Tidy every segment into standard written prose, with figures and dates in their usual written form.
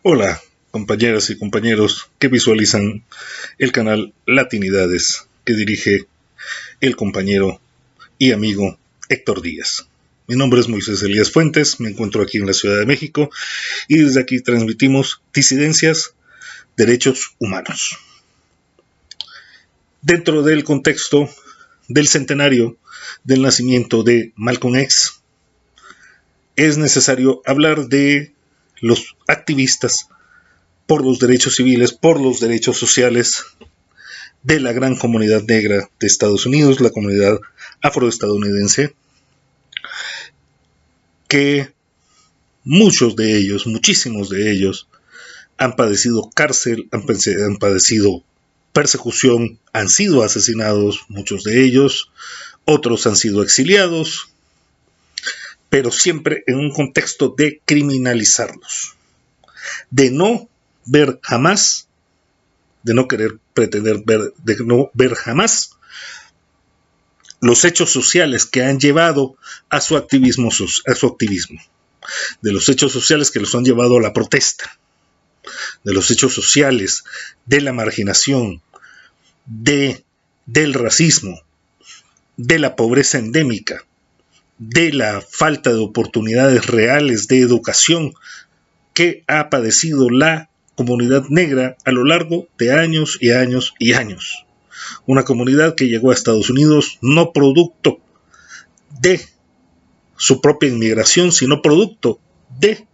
Hola, compañeras y compañeros que visualizan el canal Latinidades que dirige el compañero y amigo Héctor Díaz. Mi nombre es Moisés Elías Fuentes, me encuentro aquí en la Ciudad de México y desde aquí transmitimos Disidencias, Derechos Humanos. Dentro del contexto del centenario del nacimiento de Malcolm X, es necesario hablar de los activistas por los derechos civiles, por los derechos sociales de la gran comunidad negra de Estados Unidos, la comunidad afroestadounidense, que muchos de ellos, muchísimos de ellos, han padecido cárcel, han padecido persecución, han sido asesinados, muchos de ellos, otros han sido exiliados, pero siempre en un contexto de criminalizarlos, de no ver jamás, de no querer pretender ver, de no ver jamás los hechos sociales que han llevado a su activismo, de los hechos sociales que los han llevado a la protesta, de los hechos sociales de la marginación, del racismo, de la pobreza endémica, de la falta de oportunidades reales de educación que ha padecido la comunidad negra a lo largo de años y años y años. Una comunidad que llegó a Estados Unidos no producto de su propia inmigración, sino producto de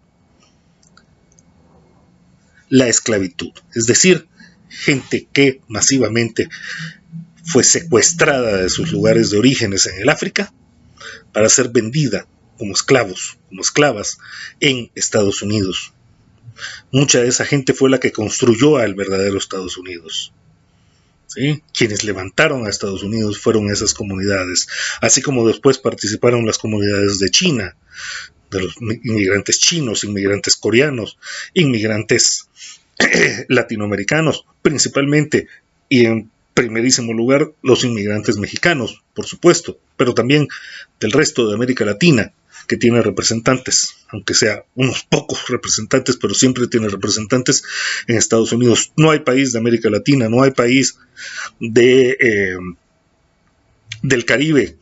la esclavitud. Es decir, gente que masivamente fue secuestrada de sus lugares de orígenes en el África para ser vendida como esclavos, como esclavas en Estados Unidos. Mucha de esa gente fue la que construyó al verdadero Estados Unidos. ¿Sí? Quienes levantaron a Estados Unidos fueron esas comunidades, así como después participaron las comunidades de China, de los inmigrantes chinos, inmigrantes coreanos, inmigrantes latinoamericanos, principalmente, y en primerísimo lugar los inmigrantes mexicanos, por supuesto, pero también del resto de América Latina, que tiene representantes, aunque sea unos pocos representantes, pero siempre tiene representantes en Estados Unidos. No hay país de América Latina, no hay país del Caribe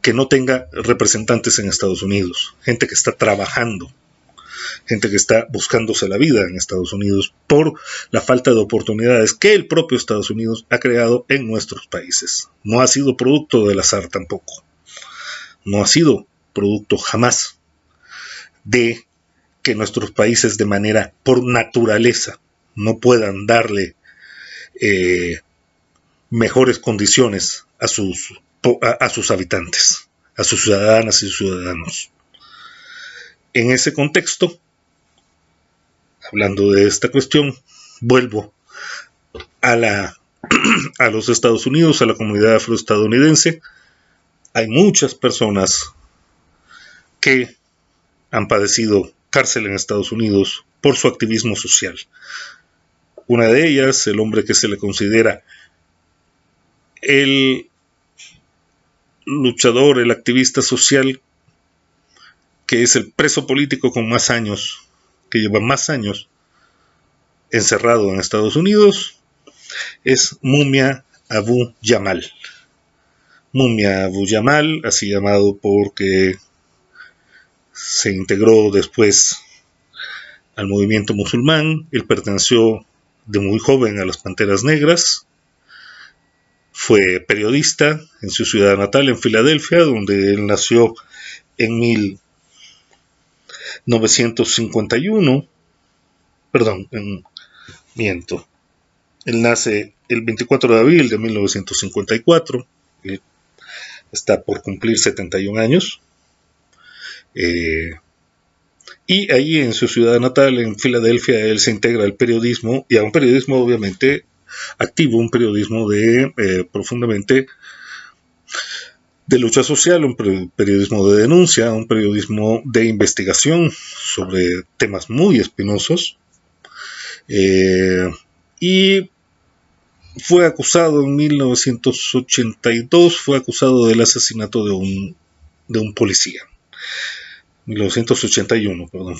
que no tenga representantes en Estados Unidos, gente que está trabajando, gente que está buscándose la vida en Estados Unidos por la falta de oportunidades que el propio Estados Unidos ha creado en nuestros países. No ha sido producto del azar tampoco. No ha sido producto jamás de que nuestros países de manera por naturaleza no puedan darle mejores condiciones a sus habitantes, a sus ciudadanas y ciudadanos. En ese contexto, hablando de esta cuestión, vuelvo a los Estados Unidos, a la comunidad afroestadounidense. Hay muchas personas que han padecido cárcel en Estados Unidos por su activismo social. Una de ellas, el hombre que se le considera el luchador, el activista social, que es el preso político con más años, que lleva más años encerrado en Estados Unidos, es Mumia Abu Jamal. Mumia Abu Jamal, así llamado porque se integró después al movimiento musulmán. Él perteneció de muy joven a las Panteras Negras. Fue periodista en su ciudad natal, en Filadelfia, donde él nació en 1951. Miento. Él nace el 24 de abril de 1954. Él está por cumplir 71 años. Y ahí en su ciudad natal, en Filadelfia, él se integra al periodismo, y a un periodismo obviamente activo, un periodismo profundamente de lucha social, un periodismo de denuncia, un periodismo de investigación sobre temas muy espinosos. Y fue acusado en 1982, fue acusado del asesinato de un policía. 1981, perdón,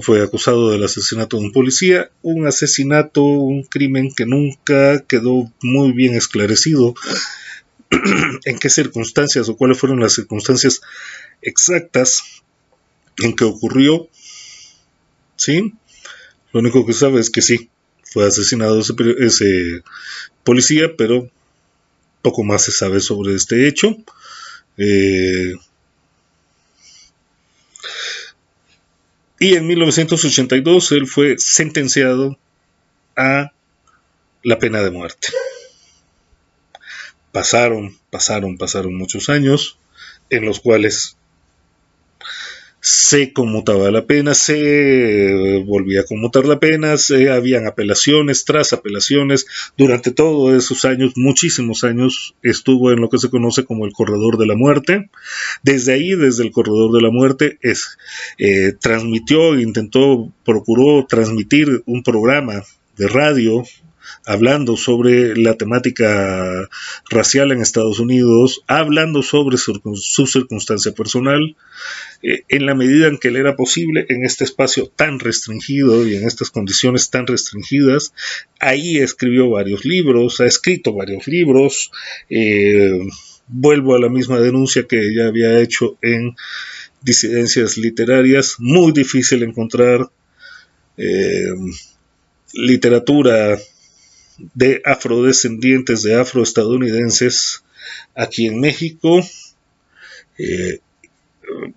fue acusado del asesinato de un policía, un asesinato, un crimen que nunca quedó muy bien esclarecido en qué circunstancias o cuáles fueron las circunstancias exactas en que ocurrió, ¿sí? Lo único que sabe es que sí, fue asesinado ese policía, pero poco más se sabe sobre este hecho. Y en 1982 él fue sentenciado a la pena de muerte. Pasaron muchos años en los cuales se conmutaba la pena, se volvía a conmutar la pena, habían apelaciones tras apelaciones. Durante todos esos años, muchísimos años, estuvo en lo que se conoce como el corredor de la muerte. Desde ahí, desde el corredor de la muerte, procuró transmitir un programa de radio hablando sobre la temática racial en Estados Unidos, hablando sobre su circunstancia personal, en la medida en que le era posible, en este espacio tan restringido y en estas condiciones tan restringidas. Ahí escribió varios libros, ha escrito varios libros. Vuelvo a la misma denuncia que ya había hecho en Disidencias Literarias. Muy difícil encontrar literatura de afrodescendientes, de afroestadounidenses aquí en México.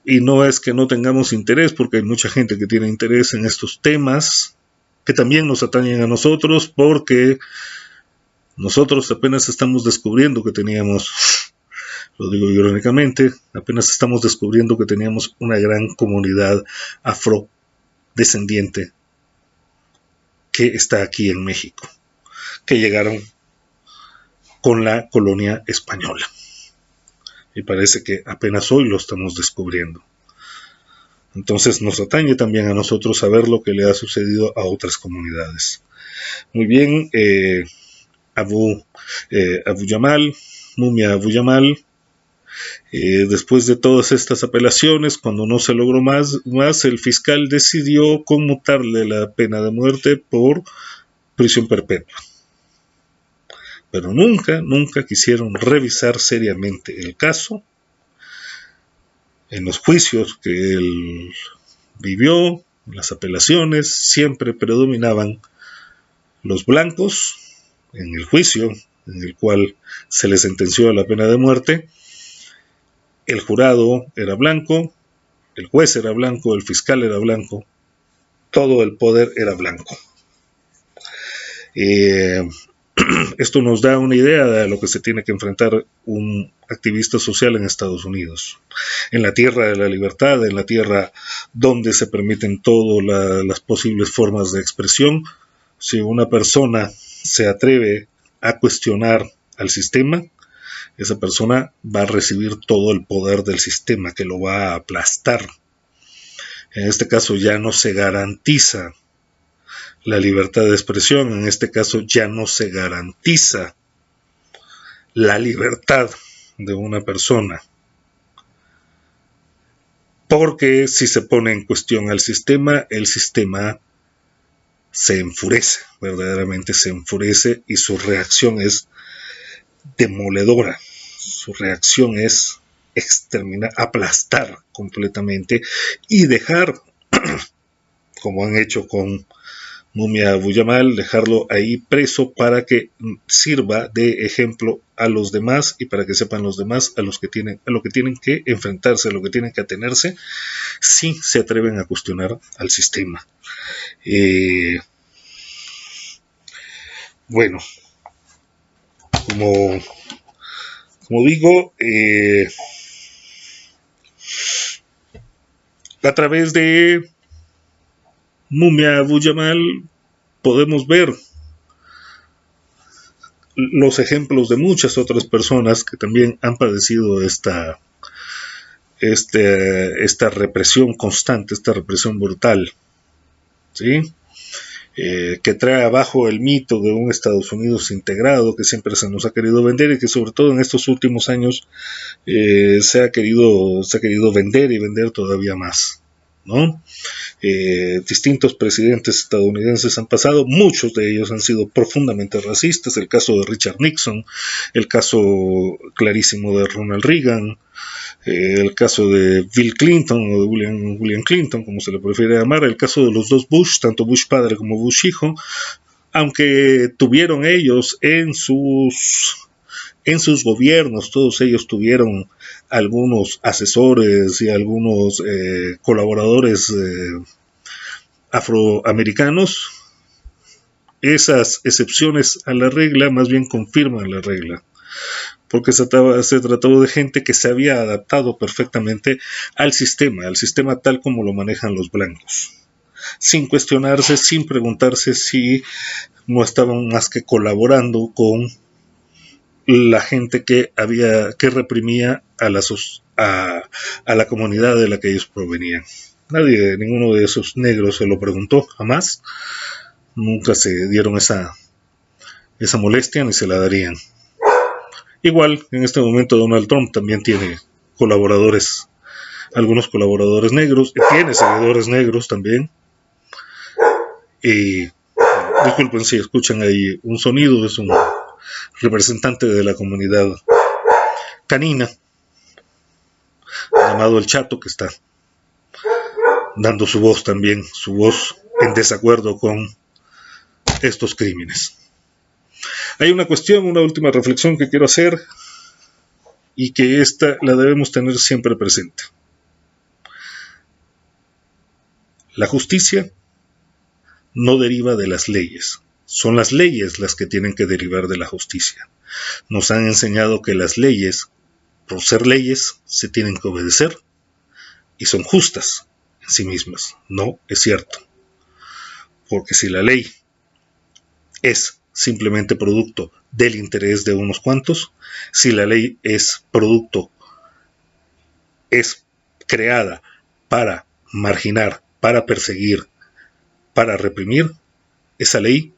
Y no es que no tengamos interés, porque hay mucha gente que tiene interés en estos temas que también nos atañen a nosotros, porque nosotros apenas estamos descubriendo que teníamos, lo digo irónicamente, apenas estamos descubriendo que teníamos una gran comunidad afrodescendiente que está aquí en México, que llegaron con la colonia española. Y parece que apenas hoy lo estamos descubriendo. Entonces nos atañe también a nosotros saber lo que le ha sucedido a otras comunidades. Muy bien, Abu Jamal, Mumia Abu Jamal, después de todas estas apelaciones, cuando no se logró más, el fiscal decidió conmutarle la pena de muerte por prisión perpetua. Pero nunca quisieron revisar seriamente el caso. En los juicios que él vivió, en las apelaciones, siempre predominaban los blancos. En el juicio en el cual se le sentenció a la pena de muerte, el jurado era blanco, el juez era blanco, el fiscal era blanco, todo el poder era blanco. Esto nos da una idea de lo que se tiene que enfrentar un activista social en Estados Unidos. En la tierra de la libertad, en la tierra donde se permiten todas las posibles formas de expresión, si una persona se atreve a cuestionar al sistema, esa persona va a recibir todo el poder del sistema que lo va a aplastar. En este caso ya no se garantiza la libertad de expresión, en este caso ya no se garantiza la libertad de una persona, porque si se pone en cuestión al sistema, el sistema se enfurece, verdaderamente se enfurece, y su reacción es demoledora, su reacción es exterminar, aplastar completamente y dejar, como han hecho con Mumia Abu Jamal, dejarlo ahí preso para que sirva de ejemplo a los demás y para que sepan los demás a lo que tienen que enfrentarse, a lo que tienen que atenerse si se atreven a cuestionar al sistema. Bueno, como digo, a través de Mumia Abu Jamal podemos ver los ejemplos de muchas otras personas que también han padecido esta represión constante, esta represión brutal, ¿sí? que trae abajo el mito de un Estados Unidos integrado que siempre se nos ha querido vender y que sobre todo en estos últimos años se ha querido vender y vender todavía más, ¿no? Distintos presidentes estadounidenses han pasado, muchos de ellos han sido profundamente racistas, el caso de Richard Nixon, el caso clarísimo de Ronald Reagan, el caso de Bill Clinton o de William Clinton, como se le prefiere llamar, el caso de los dos Bush, tanto Bush padre como Bush hijo, aunque tuvieron ellos en sus gobiernos, todos ellos tuvieron algunos asesores y algunos colaboradores afroamericanos. Esas excepciones a la regla más bien confirman la regla, porque se trató de gente que se había adaptado perfectamente al sistema tal como lo manejan los blancos, sin cuestionarse, sin preguntarse si no estaban más que colaborando con la gente que reprimía a la comunidad de la que ellos provenían. Ninguno de esos negros se lo preguntó jamás, nunca se dieron esa molestia ni se la darían. Igual, en este momento Donald Trump también tiene algunos colaboradores negros, tiene seguidores negros también. Y disculpen si escuchan ahí un sonido, es un representante de la comunidad canina llamado El Chato, que está dando su voz también, su voz en desacuerdo con estos crímenes. Hay una última reflexión que quiero hacer, y que esta la debemos tener siempre presente. La justicia no deriva de las leyes, son las leyes las que tienen que derivar de la justicia. Nos han enseñado que las leyes, por ser leyes, se tienen que obedecer y son justas en sí mismas. No es cierto, porque si la ley es simplemente producto del interés de unos cuantos, si la ley es creada para marginar, para perseguir, para reprimir, esa ley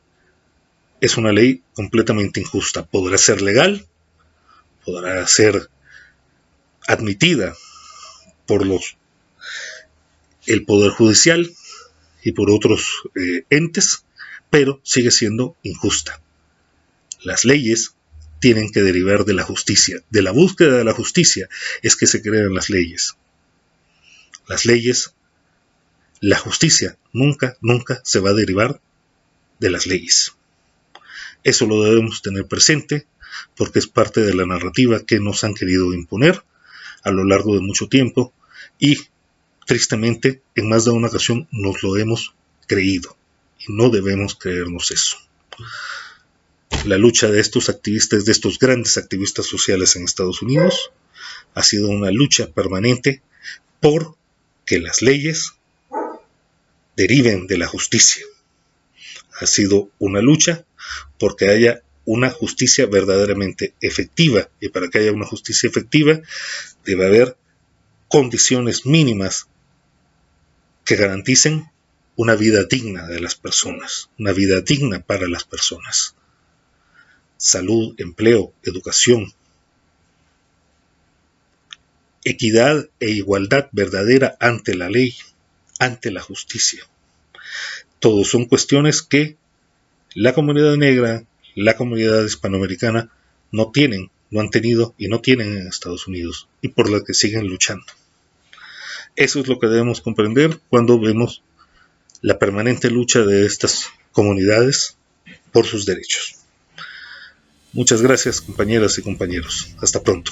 es una ley completamente injusta. Podrá ser legal, podrá ser admitida por el Poder Judicial y por otros entes, pero sigue siendo injusta. Las leyes tienen que derivar de la justicia. De la búsqueda de la justicia es que se crean las leyes. La justicia nunca se va a derivar de las leyes. Eso lo debemos tener presente, porque es parte de la narrativa que nos han querido imponer a lo largo de mucho tiempo, y tristemente en más de una ocasión nos lo hemos creído, y no debemos creernos eso. La lucha de estos activistas, de estos grandes activistas sociales en Estados Unidos, ha sido una lucha permanente por que las leyes deriven de la justicia. Ha sido una lucha porque haya una justicia verdaderamente efectiva, y para que haya una justicia efectiva debe haber condiciones mínimas que garanticen una vida digna de las personas, una vida digna para las personas. Salud, empleo, educación, equidad e igualdad verdadera ante la ley, ante la justicia. Todos son cuestiones que la comunidad negra, la comunidad hispanoamericana no han tenido y no tienen en Estados Unidos, y por las que siguen luchando. Eso es lo que debemos comprender cuando vemos la permanente lucha de estas comunidades por sus derechos. Muchas gracias, compañeras y compañeros. Hasta pronto.